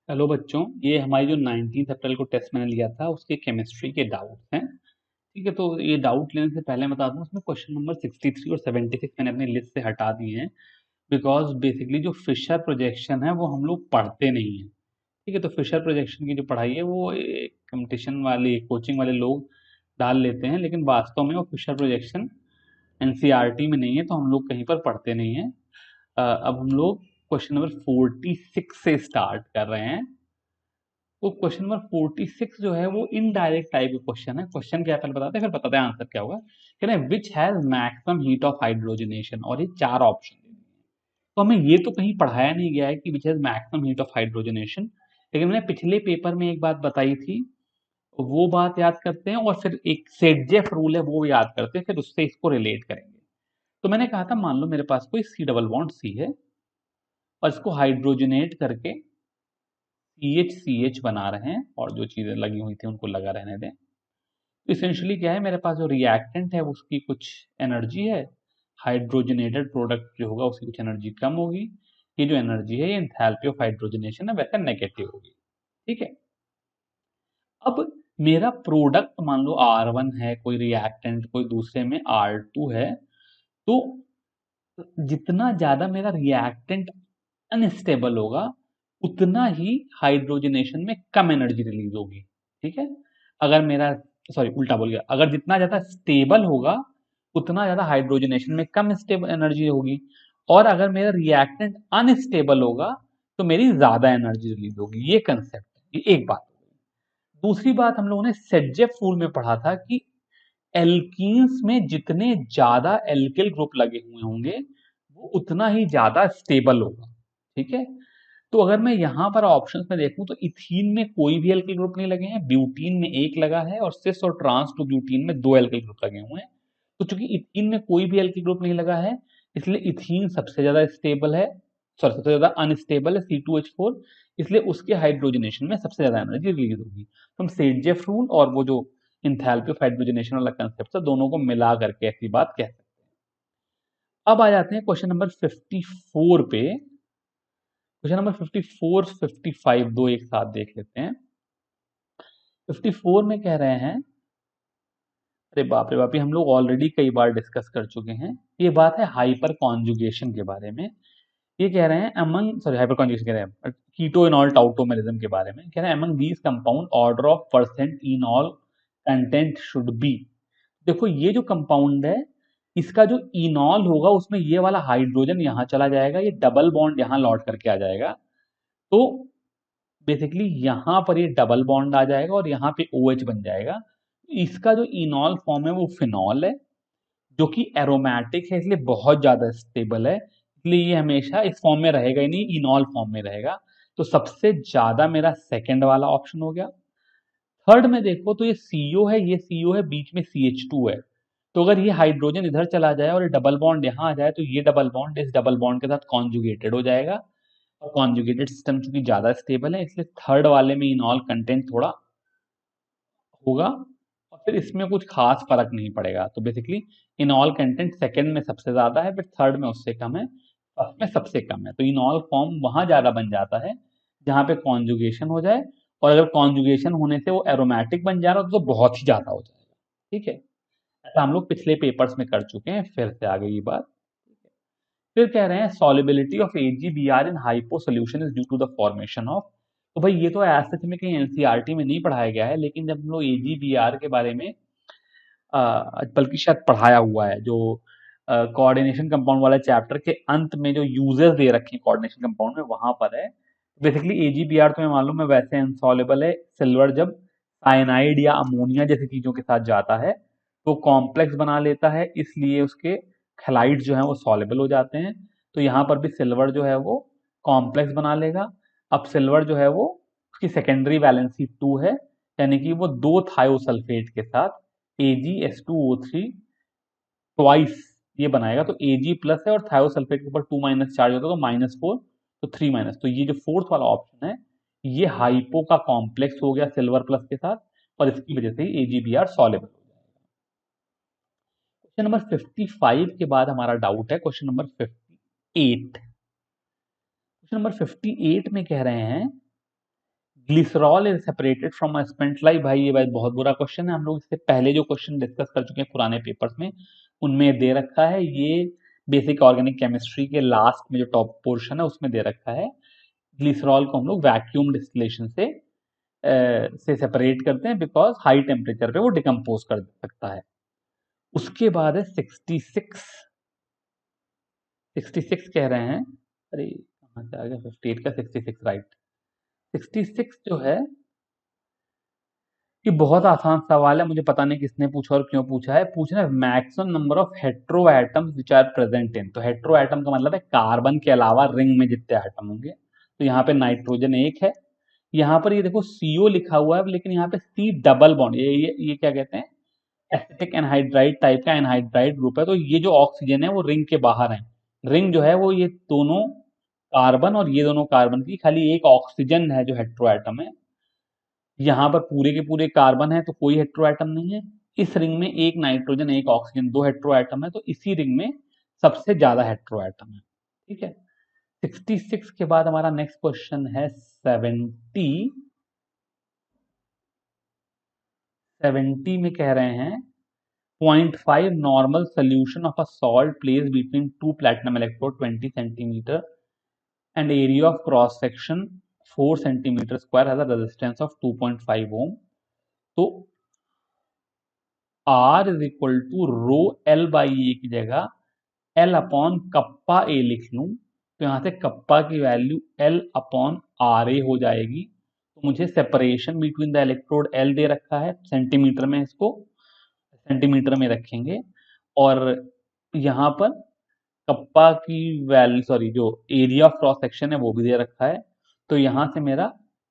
Hello बच्चों, ये हमारी जो 19 अप्रैल को टेस्ट मैंने लिया था उसके केमिस्ट्री के डाउट्स हैं। ठीक है, तो ये डाउट लेने से पहले मैं बता दूं, उसमें क्वेश्चन नंबर 63 और 76 मैंने अपनी लिस्ट से हटा दिए हैं। बिकॉज बेसिकली जो फिशर प्रोजेक्शन है वो हम लोग पढ़ते नहीं हैं। ठीक है, तो फिशर प्रोजेक्शन की जो पढ़ाई है वो कंपटीशन वाले कोचिंग वाले लोग डाल लेते हैं, लेकिन वास्तव में वो फिशर प्रोजेक्शन एनसीईआरटी में नहीं है, तो हम लोग कहीं पर पढ़ते नहीं हैं। अब हम लोग क्वेश्चन नंबर 46 से स्टार्ट कर रहे हैं। तो क्वेश्चन नंबर 46 जो है वो इनडायरेक्ट टाइप का क्वेश्चन है। क्वेश्चन क्या है पहले बताते हैं, फिर बताते हैं आंसर क्या होगा। कह रहे हैं which has maximum heat of hydrogenation, और ये चार ऑप्शन दे दिए हैं। तो हमें ये तो कहीं पढ़ाया नहीं गया है कि which has maximum heat of hydrogenation, लेकिन मैंने पिछले पेपर में एक बात बताई थी, वो बात याद करते हैं और फिर एक सेटजेफ रूल है वो याद करते हैं, फिर उससे इसको रिलेट करेंगे। तो मैंने कहा था, मान लो मेरे पास कोई सी डबल बॉन्ड सी है और इसको हाइड्रोजनेट करके CH बना रहे हैं, और जो चीजें लगी हुई थी उनको लगा रहने दें। तो इसेंशियली क्या है, मेरे पास जो रिएक्टेंट है उसकी कुछ एनर्जी है, हाइड्रोजनेटेड प्रोडक्ट जो होगा उसकी कुछ एनर्जी कम होगी। ये जो एनर्जी है ये एंथैल्पी ऑफ हाइड्रोजनेशन है, वैसे नेगेटिव होगी। ठीक है, अब मेरा प्रोडक्ट मान लो R1 है, कोई रिएक्टेंट कोई दूसरे में R2 है। तो जितना ज्यादा मेरा रिएक्टेंट अनस्टेबल होगा उतना ही हाइड्रोजनेशन में कम एनर्जी रिलीज होगी। ठीक है, अगर मेरा सॉरी उल्टा बोल गया, अगर जितना ज्यादा स्टेबल होगा उतना ज्यादा हाइड्रोजनेशन में कम स्टेबल एनर्जी होगी, और अगर मेरा रिएक्टेंट अनस्टेबल होगा तो मेरी ज्यादा एनर्जी रिलीज होगी। ये कंसेप्ट है, ये एक बात। दूसरी बात, हम लोगों ने सेटजेफ रूल में पढ़ा था कि एल्कीन्स में जितने ज्यादा एल्किल ग्रुप लगे हुए होंगे वो उतना ही ज्यादा स्टेबल होगा। ठीक है, तो अगर मैं यहाँ पर ऑप्शंस में देखूं तो इथीन में कोई भी एल्किल ग्रुप नहीं लगे हैं, ब्यूटीन में एक लगा है, और सिस और ट्रांस टू ब्यूटीन में दो एल्किल ग्रुप लगे हुए हैं। तो चूंकि इथीन में कोई भी एल्किल ग्रुप नहीं लगा है, इसलिए इथीन सबसे ज्यादा स्टेबल है, सॉरी सबसे ज्यादा अनस्टेबल है, C2H4। इसलिए उसके हाइड्रोजनेशन में सबसे ज्यादा एनर्जी रिलीज होगी। तो हम सेटजेफ रूल और वो जो इंथैल्पी ऑफ हाइड्रोजनेशन वाला कंसेप्ट है, दोनों को मिला करके ऐसी बात कह सकते हैं। अब आ जाते हैं क्वेश्चन नंबर 54 पे। क्वेश्चन नंबर 54 55 दो एक साथ देख लेते हैं। 54 में कह रहे हैं, अरे बाप रे बाप, ये हम लोग ऑलरेडी कई बार डिस्कस कर चुके हैं। ये बात है हाइपर कॉन्जुगेशन के बारे में। ये कह रहे हैं अमंग सॉरी हाइपर कॉन्जुगेशन कह रहे हैं कीटोइनॉल टाउटोमेरिज्म के बारे में। कह रहे हैं among these compound order of percent इनॉल content should be. देखो ये जो कंपाउंड है, इसका जो इनॉल होगा उसमें ये वाला हाइड्रोजन यहाँ चला जाएगा, ये डबल बॉन्ड यहाँ लौट करके आ जाएगा। तो बेसिकली यहाँ पर ये डबल बॉन्ड आ जाएगा और यहाँ पे OH बन जाएगा। इसका जो इनॉल फॉर्म है वो फिनॉल है, जो कि एरोमेटिक है, इसलिए बहुत ज्यादा स्टेबल है। इसलिए ये हमेशा इस फॉर्म में रहेगा ही नहीं, इनॉल फॉर्म में रहेगा। तो सबसे ज्यादा मेरा सेकंड वाला ऑप्शन हो गया। थर्ड में देखो तो ये CO है, ये CO है, बीच में CH2 है। तो अगर ये हाइड्रोजन इधर चला जाए और ये डबल बॉन्ड यहाँ आ जाए तो ये डबल बॉन्ड इस डबल बॉन्ड के साथ कॉन्जुगेटेड हो जाएगा, और कॉन्जुगेटेड सिस्टम चूंकि ज्यादा स्टेबल है इसलिए थर्ड वाले में इनॉल कंटेंट थोड़ा होगा, और फिर इसमें कुछ खास फर्क नहीं पड़ेगा। तो बेसिकली इनॉल कंटेंट सेकंड में सबसे ज्यादा है, फिर थर्ड में उससे कम है, फर्स्ट में सबसे कम है। तो इनॉल फॉर्म वहां ज्यादा बन जाता है जहां पे कॉन्जुगेशन हो जाए, और अगर कॉन्जुगेशन होने से वो एरोमेटिक बन जा रहा हो तो बहुत ही ज्यादा हो जाएगा। ठीक है, ऐसा हम लोग पिछले पेपर्स में कर चुके हैं, फिर से आ गई ये बात। फिर कह रहे हैं solubility of AgBr in hypo solution is due to the formation of. तो भाई ये तो ऐसे में कहीं एनसीईआरटी में नहीं पढ़ाया गया है, लेकिन जब हम लोग AgBr के बारे में बल्कि शायद पढ़ाया हुआ है, जो कोऑर्डिनेशन कंपाउंड वाला चैप्टर के अंत में जो यूजेस दे रखे हैं कोऑर्डिनेशन कंपाउंड में वहां पर है। बेसिकली AgBr तो मैं मालूम है वैसे इनसॉल्युबल है, सिल्वर जब साइनाइड या अमोनिया जैसी चीजों के साथ जाता है तो कॉम्प्लेक्स बना लेता है, इसलिए उसके हैलाइड जो है वो सॉल्युबल हो जाते हैं। तो यहाँ पर भी सिल्वर जो है वो कॉम्प्लेक्स बना लेगा। अब सिल्वर जो है वो उसकी सेकेंडरी वैलेंसी 2 है, यानी कि वो दो थायोसल्फेट के साथ AgS2O3 ट्वाइस ये बनाएगा। तो Ag प्लस है और थायोसल्फेट के ऊपर 2 माइनस चार्ज होता है तो -4, तो 3 माइनस। तो ये जो फोर्थ वाला ऑप्शन है ये हाइपो का कॉम्प्लेक्स हो गया सिल्वर प्लस के साथ, और इसकी वजह से ही AgBr सॉल्युबल हो जाएगा। क्वेश्चन नंबर 55 के बाद हमारा डाउट है क्वेश्चन नंबर 58। क्वेश्चन नंबर 58 में कह रहे हैं glycerol is separated from a spent life. भाई ये भाई बहुत बुरा क्वेश्चन है, हम लोग इससे पहले जो क्वेश्चन डिस्कस कर चुके हैं पुराने पेपर्स में उनमें दे रखा है। ये बेसिक ऑर्गेनिक केमिस्ट्री के लास्ट में जो टॉप पोर्शन है उसमें दे रखा है। ग्लिसरॉल को हम लोग वैक्यूम डिस्टिलेशन से सेपरेट करते हैं बिकॉज हाई टेम्परेचर पे वो डिकम्पोज कर सकता है। उसके बाद है 66। 66 कह रहे हैं, अरे कहाँ से आ गया 58 का 66 राइट। 66 जो है ये बहुत आसान सवाल है, मुझे पता नहीं किसने पूछा और क्यों पूछा है। पूछना है maximum number of hetero atoms which are present in. तो हेट्रो एटम का मतलब है कार्बन के अलावा रिंग में जितने एटम होंगे। तो यहाँ पे नाइट्रोजन एक है, यहाँ पर ये देखो CO लिखा हुआ है लेकिन यहाँ पे C डबल बॉन्ड, ये क्या कहते हैं, एसिटिक एनहाइड्राइड टाइप का एनहाइड्राइड ग्रुप है। तो ये जो ऑक्सीजन है वो रिंग के बाहर है। रिंग जो है वो ये दोनों कार्बन और ये दोनों कार्बन की, खाली एक ऑक्सीजन है जो हेट्रो एटम है। यहाँ पर पूरे के पूरे कार्बन है तो कोई हेट्रो एटम नहीं है। इस रिंग में एक नाइट्रोजन एक ऑक्सीजन दो हेट्रो एटम है, तो इसी रिंग में सबसे ज्यादा हेट्रो एटम है। ठीक है। 66 के बाद हमारा नेक्स्ट क्वेश्चन है 70। 70 में कह रहे हैं 0.5 normal solution of a salt placed between two platinum electrode 20 centimeter and area of cross section 4 centimeter square has a resistance of 2.5 ohm। तो R is equal to rho L by A की जगह L upon kappa ए लिख लूं, तो यहां से kappa की value L upon R A हो जाएगी। तो मुझे separation between the electrode L दे रखा है सेंटीमीटर में, इसको सेंटीमीटर में रखेंगे। और यहाँ पर कप्पा की वैल्यू, सॉरी जो एरिया ऑफ क्रॉस सेक्शन है वो भी दे रखा है। तो यहां से मेरा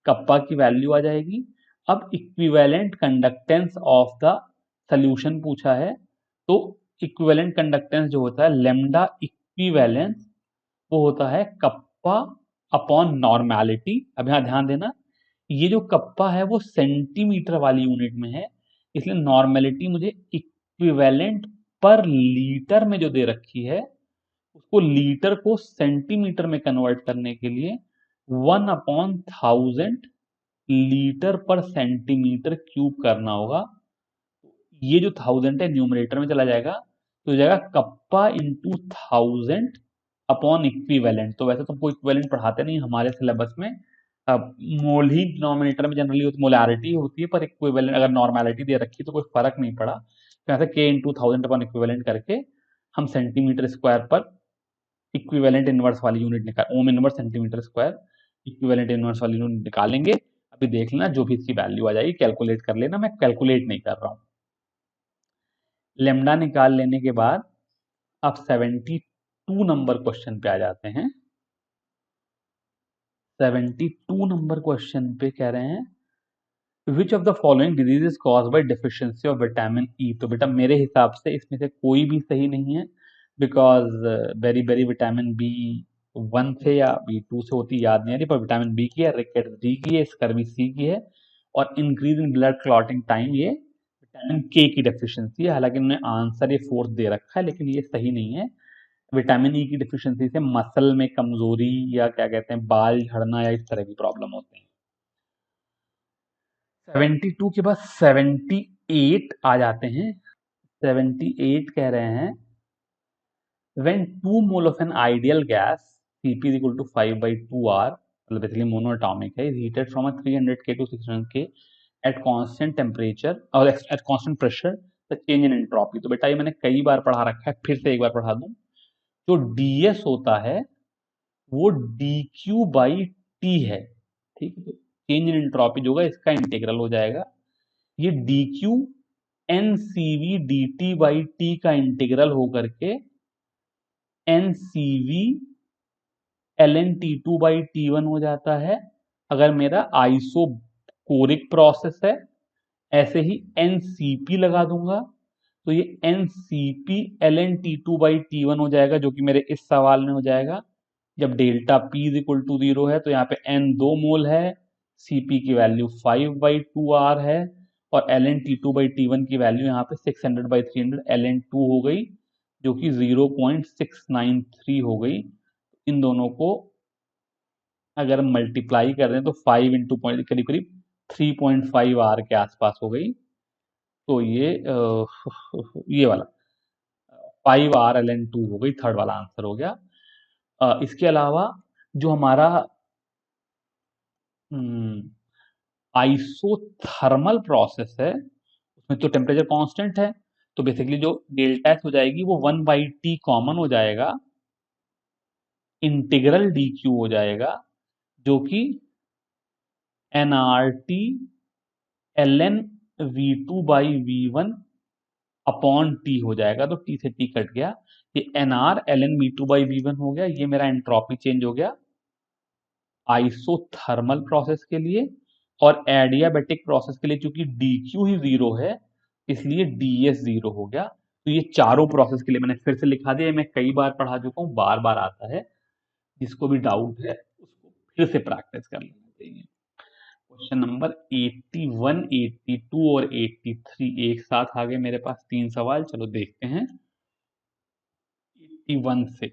कप्पा की वैल्यू आ जाएगी। अब equivalent conductance of the solution पूछा है, तो इक्विवेलेंट कंडक्टेंस जो होता है लेमडा इक्विवेलेंस, वो होता है कप्पा अपॉन नॉर्मेलिटी। अब यहाँ ध्यान देना, ये जो कप्पा है वो सेंटीमीटर वाली यूनिट में है, इसलिए नॉर्मेलिटी मुझे इक्विवेलेंट पर लीटर में जो दे रखी है उसको लीटर को सेंटीमीटर में कन्वर्ट करने के लिए 1/1000 लीटर पर सेंटीमीटर क्यूब करना होगा। ये जो 1000 है न्यूमरेटर में चला जाएगा, तो हो जाएगा कप्पा इंटू 1000 अपॉन इक्विवेलेंट। तो वैसे तुमको इक्विवेलेंट पढ़ाते नहीं हमारे सिलेबस में, अब मोल ही डिनोमिनेटर में जनरली मोलैरिटी होती है, पर इक्विवेलेंट अगर नॉर्मेलिटी दे रखी तो कोई फर्क नहीं पड़ा। तो यहाँ से के इंटू 1000 अपॉन इक्विवेलेंट करके हम सेंटीमीटर स्क्वायर पर इक्विवेलेंट इनवर्स वाली यूनिट निकाल, ohm inverse centimetre square equivalent inverse वाली यूनिट निकालेंगे। अभी देख लेना जो भी इसकी वैल्यू आ जाएगी कैलकुलेट कर लेना, मैं कैलकुलेट नहीं कर रहा हूँ। लेमडा निकाल लेने के बाद अब 72 नंबर क्वेश्चन पे आ जाते हैं। 72 नंबर क्वेश्चन पे कह रहे हैं which of the following disease is cause by deficiency of vitamin E. तो बेटा मेरे हिसाब से इसमें से कोई भी सही नहीं है, because very very vitamin B1 से या B2 से होती याद नहीं आ रही, पर विटामिन बी की है, रिकेट्स डी की है, स्कर्वी सी की है, और increase in blood clotting time ये विटामिन के की डेफिशिएंसी है। हालांकि उन्होंने आंसर ये फोर्थ दे रखा है लेकिन ये सही नहीं है। विटामिन ई की डेफिशिएंसी से मसल में कमजोरी या क्या कहते हैं बाल झड़ना या इस तरह की प्रॉब्लम होते हैं। 72 के बाद 78 आ जाते हैं। 78 कह रहे हैं when 2 mole of an ideal gas Cp is equal to 5/2R, मतलब बेसिकली मोनोएटॉमिक है, is heated from a 300K to 600K at constant temperature और at constant pressure, the change in entropy। तो बेटा ये मैंने कई बार पढ़ा रखा है, फिर से एक बार पढ़ा दूं। जो ds होता है वो dq बाई टी है। ठीक है, तो चेंज इन एंट्रोपी जो होगा इसका इंटीग्रल हो जाएगा। ये dq ncv dt by T का इंटीग्रल होकर के ncv ln T2 by T1 हो जाता है अगर मेरा आइसोकोरिक प्रोसेस है। ऐसे ही NCP लगा दूंगा तो ये NCP ln T2 by T1 हो जाएगा, जो कि मेरे इस सवाल में हो जाएगा। जब delta P is equal to 0 है तो यहाँ पे N 2 मोल है, Cp की वैल्यू 5/2R है, और ln T2 बाई T1 की वैल्यू यहाँ पे 600/300 ln 2 हो गई, जो कि 0.693 हो गई। इन दोनों को अगर हम मल्टीप्लाई कर रहे हैं तो 5 इंटू पॉइंट करीब करीब 3.5 आर के आसपास हो गई। तो ये वाला 5 RLN2 हो गई, थर्ड वाला आंसर हो गया। इसके अलावा जो हमारा आइसोथर्मल प्रोसेस है उसमें तो टेम्परेचर कांस्टेंट है, तो बेसिकली जो डेल्टा एस हो जाएगी वो 1/T कॉमन हो जाएगा, इंटीग्रल डी क्यू हो जाएगा, जो कि nRT ln V2/V1 upon T हो जाएगा। तो टी से टी कट गया, ये nr ln V2/V1 हो गया। ये मेरा एंट्रोपी चेंज हो गया आइसोथर्मल प्रोसेस के लिए। और एडियाबेटिक प्रोसेस के लिए चूंकि dq ही जीरो है इसलिए ds जीरो हो गया। तो ये चारों प्रोसेस के लिए मैंने फिर से लिखा दिया, मैं कई बार पढ़ा चुका हूँ, बार बार आता है, जिसको भी डाउट है उसको फिर से प्रैक्टिस कर लेना चाहिए। क्वेश्चन नंबर 81, 82 और 83 एक साथ आ गए मेरे पास, 3 सवाल। चलो देखते हैं 81 से।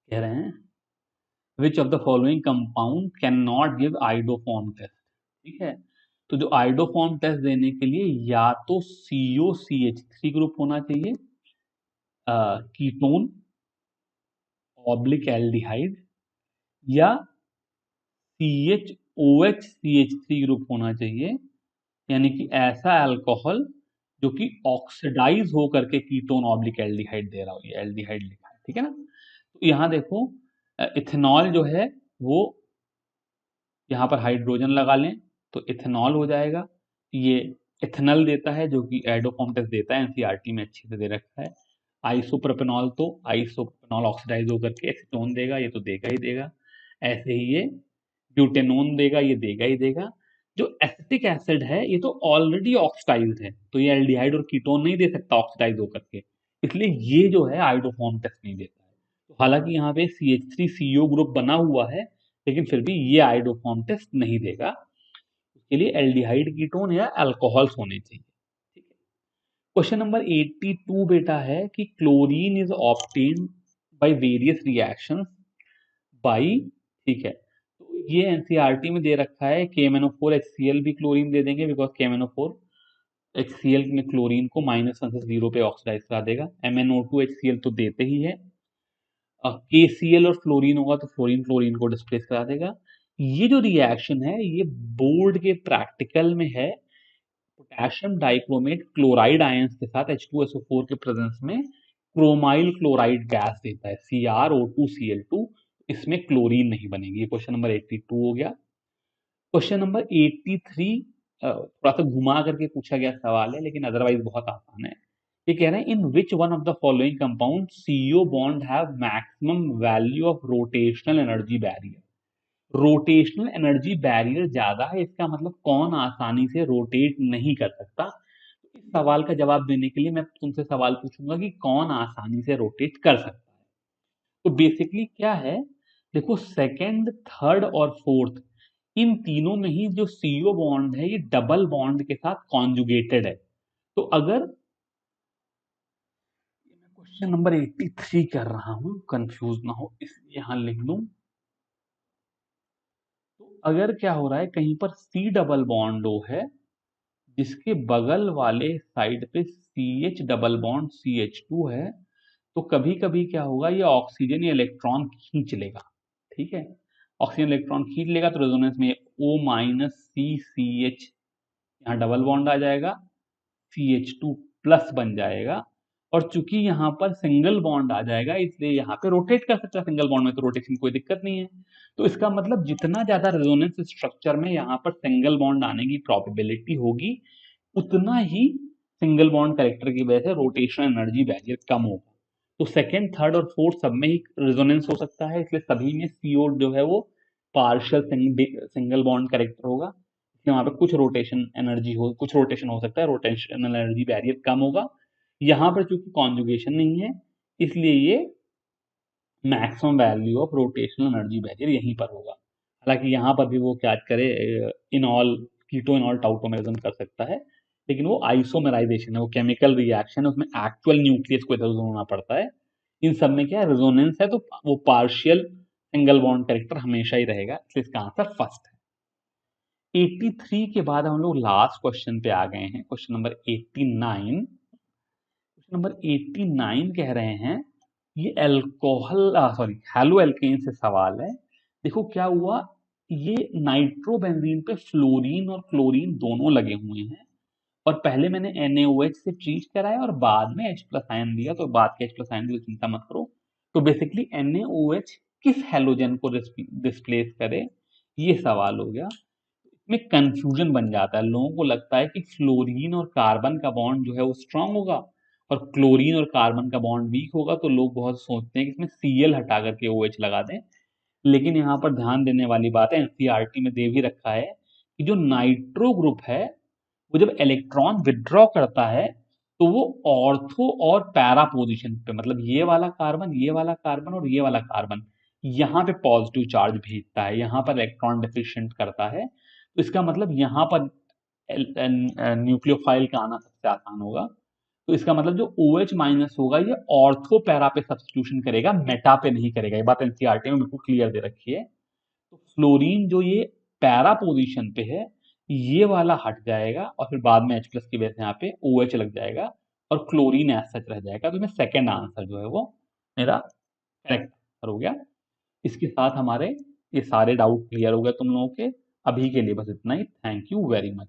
कह रहे हैं which of the following compound can not give iodoform test. ठीक है, तो जो आइडोफॉर्म टेस्ट देने के लिए या तो COCH3 ग्रुप होना चाहिए, कीटोन ऑब्लिक एल्डिहाइड, या CHOH CH3 ग्रुप होना चाहिए, यानी कि ऐसा अल्कोहल जो कि ऑक्सीडाइज हो करके कीटोन ऑब्लिक एल्डिहाइड दे रहा हो। ये एल्डिहाइड लिखा है, ठीक है ना। तो यहाँ देखो इथेनॉल जो है वो यहाँ पर हाइड्रोजन लगा लें तो इथेनॉल हो जाएगा। ये इथेनॉल देता है जो कि एडोफॉर्म टेस्ट देता है, एनसीईआरटी में अच्छे से दे रखा है। आइसोप्रोपेनॉल तो आइसोप्रोपेनॉल ऑक्सीडाइज होकर के एसीटोन देगा, ये तो देगा ही देगा। ऐसे ही ये ब्यूटेनोन देगा, ये देगा ही देगा। जो एसिटिक एसिड है ये तो ऑलरेडी ऑक्सीडाइज्ड है, तो ये एल्डिहाइड और कीटोन नहीं दे सकता ऑक्सीडाइज होकर के, इसलिए ये जो है आइडोफॉर्म टेस्ट नहीं देता है। तो हालांकि यहाँ पे CH3CO ग्रुप बना हुआ है, लेकिन फिर भी ये आइडोफॉर्म टेस्ट नहीं देगा। उसके लिए एल्डिहाइड कीटोन या अल्कोहल्स होने चाहिए। ठीक है, क्वेश्चन नंबर 82 बेटा है कि chlorine is obtained by various reactions by, ठीक है, तो ये एनसीईआरटी में दे रखा है KMnO4 HCl भी क्लोरीन दे देंगे, बिकॉज KMnO4 HCl में क्लोरीन को -1 से 0 पे ऑक्सीडाइज करा देगा। MnO2 HCl तो देते ही है। KCl और फ्लोरीन होगा तो फ्लोरीन क्लोरीन को डिस्प्लेस करा देगा। ये जो रिएक्शन है ये बोर्ड के प्रैक्टिकल में है, पोटेशियम डाइक्रोमेट क्लोराइड आयंस के साथ H2SO4 के प्रेजेंस में क्रोमाइल क्लोराइड गैस देता है CrO2Cl2। इसमें क्लोरीन नहीं बनेगी। ये क्वेश्चन नंबर 82 हो गया। क्वेश्चन नंबर 83 थोड़ा सा घुमा करके पूछा गया सवाल है, लेकिन अदरवाइज बहुत आसान है। ये कह रहे हैं in which one of the following compound CO bond have maximum value of rotational energy barrier. Rotational energy barrier ज्यादा है, इसका मतलब कौन आसानी से रोटेट नहीं कर सकता। तो इस सवाल का जवाब देने के लिए मैं तुमसे सवाल पूछूंगा कि कौन आसानी से रोटेट कर सकता है। तो बेसिकली क्या है, देखो सेकंड, थर्ड और फोर्थ इन तीनों में ही जो CO बॉन्ड है ये डबल बॉन्ड के साथ कॉन्जुगेटेड है। तो अगर मैं क्वेश्चन नंबर 83 कर रहा हूं, कंफ्यूज ना हो इसलिए यहां लिख दूं। तो अगर क्या हो रहा है, कहीं पर C डबल बॉन्ड O है जिसके बगल वाले साइड पे CH डबल बॉन्ड CH2 है, तो कभी कभी क्या होगा, ये ऑक्सीजन या इलेक्ट्रॉन खींच लेगा। ठीक है, ऑक्सीजन इलेक्ट्रॉन खींच लेगा तो रेजोनेंस में O-CCH यहाँ डबल बॉन्ड आ जाएगा, CH2+ बन जाएगा। और चूंकि यहाँ पर सिंगल बॉन्ड आ जाएगा इसलिए यहाँ पे रोटेट कर सकता है, सिंगल बॉन्ड में तो रोटेशन कोई दिक्कत नहीं है। तो इसका मतलब जितना ज्यादा रेजोनेंस स्ट्रक्चर में यहाँ पर सिंगल बॉन्ड आने की प्रोबेबिलिटी होगी, उतना ही सिंगल बॉन्ड कैरेक्टर की वजह से रोटेशनल एनर्जी बैरियर कम होगा। तो सेकेंड, थर्ड और फोर्थ सब में ही रेजोनेंस हो सकता है, इसलिए सभी में CO जो है वो पार्शियल सिंगल बॉन्ड कैरेक्टर होगा, इसलिए वहां पे कुछ रोटेशन हो सकता है, रोटेशनल एनर्जी बैरियर कम होगा। यहाँ पर चूंकि कॉन्जुगेशन नहीं है इसलिए ये maximum value of rotational energy barrier यहीं पर होगा। हालांकि यहाँ पर भी वो क्या करे, इनॉल कीटो इनॉल टाउटोमेरिज्म कर सकता है, लेकिन वो आइसोमेराइजेशन है, वो केमिकल रिएक्शन है, उसमें एक्चुअल न्यूक्लियस को इधर उधर होना पड़ता है, इन सब में क्या है, रेजोनेंस है, तो वो पार्शियल सिंगल बॉन्ड कैरेक्टर हमेशा ही रहेगा, इसलिए इसका आंसर फर्स्ट है। 83 के बाद हम लोग लास्ट क्वेश्चन पे आ गए हैं, क्वेश्चन नंबर 89। क्वेश्चन नंबर 89 कह रहे हैं, ये अल्कोहल सॉरी हेलो एल्केन से सवाल है। देखो क्या हुआ, ये नाइट्रोबेंजीन पे फ्लोरीन और क्लोरीन दोनों लगे हुए हैं, और पहले मैंने NaOH से ट्रीट कराया और बाद में H प्लस आयन दिया, तो बाद के H प्लस आयन की चिंता मत करो। तो बेसिकली NaOH किस हैलोजन को डिस्प्लेस करे, ये सवाल हो गया। में कंफ्यूजन बन जाता है, लोगों को लगता है कि फ्लोरीन और कार्बन का बॉन्ड जो है वो स्ट्रांग होगा और क्लोरीन और कार्बन का बॉन्ड वीक होगा, तो लोग बहुत सोचते हैं कि इसमें Cl हटा करके OH लगा दें। लेकिन यहाँ पर ध्यान देने वाली बात है, एनसीईआरटी में दे भी रखा है कि जो नाइट्रो ग्रुप है वो जब इलेक्ट्रॉन विड्रॉ करता है तो वो ऑर्थो और पैरा पोजीशन पे, मतलब ये वाला कार्बन, ये वाला कार्बन और ये वाला कार्बन, यहाँ पे पॉजिटिव चार्ज भेजता है, यहाँ पर इलेक्ट्रॉन डिफिशिएंट करता है। तो इसका मतलब यहाँ पर न्यूक्लियोफाइल का आना सबसे आसान होगा। तो इसका मतलब जो OH माइनस होगा ये ऑर्थो पैरा पे सब्स्टिट्यूशन करेगा, मेटा पे नहीं करेगा। ये बात एनसीईआरटी में बिल्कुल क्लियर दे रखी है। तो फ्लोरीन जो ये पैरा पोजीशन पे है, ये वाला हट जाएगा और फिर बाद में H प्लस की वजह से यहाँ पे OH लग जाएगा और क्लोरीन एज सच रह जाएगा। तो मैं सेकेंड आंसर जो है वो मेरा करेक्ट आंसर हो गया। इसके साथ हमारे ये सारे डाउट क्लियर हो गए तुम लोगों के। अभी के लिए बस इतना ही। Thank you very much.